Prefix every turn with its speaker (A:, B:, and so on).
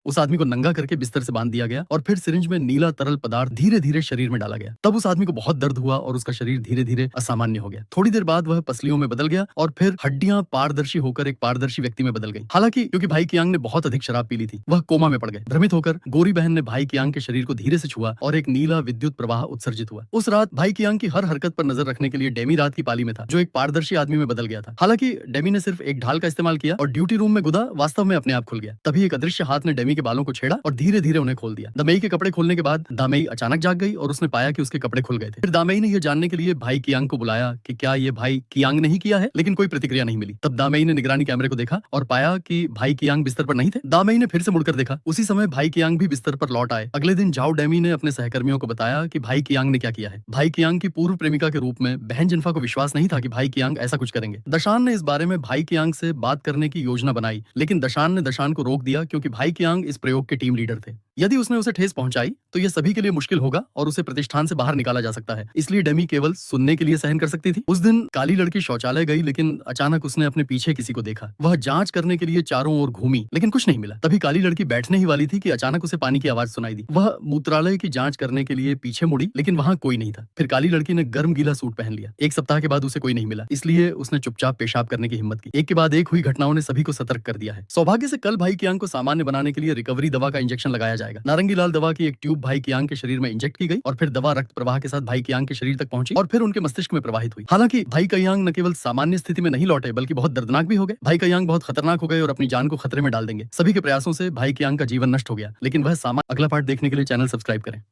A: उस आदमी को नंगा करके बिस्तर से बांध दिया गया और फिर सिरिंज में नीला तरल पदार्थ धीरे धीरे शरीर में डाला गया। तब उस आदमी को बहुत दर्द हुआ और उसका शरीर धीरे धीरे असामान्य हो गया। थोड़ी देर बाद वह पसलियों में बदल गया और फिर हड्डियां पारदर्शी होकर एक पारदर्शी व्यक्ति में बदल गई। हालांकि क्योंकि भाई कियांग ने बहुत अधिक शराब पी ली थी, वह कोमा में पड़ गए। भ्रमित होकर गोरी बहन ने भाई कियांग के शरीर को धीरे से छुआ और एक नीला विद्युत प्रवाह उत्सर्जित हुआ। उस रात भाई कियांग की हर हरकत पर नजर रखने के लिए डेमी रात की पाली में था, जो एक पारदर्शी आदमी में बदल गया था। हालांकि डेमी ने सिर्फ एक ढाल का इस्तेमाल किया और ड्यूटी रूम में गुदा वास्तव में अपने आप खुल गया। तभी एक अदृश्य हाथ ने डेमी के बालों को छेड़ा और धीरे धीरे उन्हें खोल दिया। दामेई के कपड़े खोलने के बाद दामेई अचानक जाग गई और उसने पाया कि उसके कपड़े खुल गए थे। फिर दामेई ने यह जानने के लिए भाई कियांग को बुलाया कि क्या ये भाई कियांग ने ही किया है, लेकिन कोई प्रतिक्रिया नहीं मिली। तब दामेई ने निगरानी कैमरे को देखा और पाया कि भाई कियांग बिस्तर पर नहीं थे। दामेई ने फिर से मुड़कर देखा। उसी समय भाई कियांग भी बिस्तर पर लौट आए। अगले दिन जाओ डेमी ने अपने सहकर्मियों को बताया कि भाई कियांग ने क्या किया है। भाई कियांग की पूर्व प्रेमिका के रूप में बहन जिन्फा को विश्वास नहीं था कि भाई कियांग ऐसा कुछ करेंगे। दशान ने इस बारे में भाई कियांग से बात करने की योजना बनाई, लेकिन दशान ने दशान को रोक दिया क्योंकि भाई कियांग इस प्रयोग के टीम लीडर थे। यदि उसने उसे ठेस पहुंचाई तो यह सभी के लिए मुश्किल होगा और उसे प्रतिष्ठान से बाहर निकाला जा सकता है। इसलिए डेमी केवल सुनने के लिए सहन कर सकती थी। उस दिन काली लड़की शौचालय गई, लेकिन अचानक उसने अपने पीछे किसी को देखा। वह जांच करने के लिए चारों ओर घूमी, लेकिन कुछ नहीं मिला। तभी काली लड़की बैठने ही वाली थी कि अचानक उसे पानी की आवाज सुनाई दी। वह मूत्रालय की जांच करने के लिए पीछे मुड़ी, लेकिन वहां कोई नहीं था। फिर काली लड़की ने गर्म गीला सूट पहन लिया। एक सप्ताह के बाद उसे कोई नहीं मिला, इसलिए उसने चुपचाप पेशाब करने की हिम्मत की। एक के बाद एक हुई घटनाओं ने सभी को सतर्क कर दिया है। सौभाग्य से कल भाई कियांग को सामान्य बनाने के लिए रिकवरी दवा का इंजेक्शन लगाया जाएगा। नारंगी लाल दवा की एक ट्यूब भाई कियांग के शरीर में इंजेक्ट की गई और फिर दवा रक्त प्रवाह के साथ भाई कियांग के शरीर तक पहुंची और फिर उनके मस्तिष्क में प्रवाहित हुई। हालांकि भाई कियांग न केवल सामान्य स्थिति में नहीं लौटे, बल्कि बहुत दर्दनाक भी हो गए। भाई कियांग बहुत खतरनाक हो गए और अपनी जान को खतरे में डाल देंगे। सभी के प्रयासों से भाई कियांग का जीवन नष्ट हो गया, लेकिन वह अगला पार्ट देखने के लिए चैनल सब्सक्राइब करें।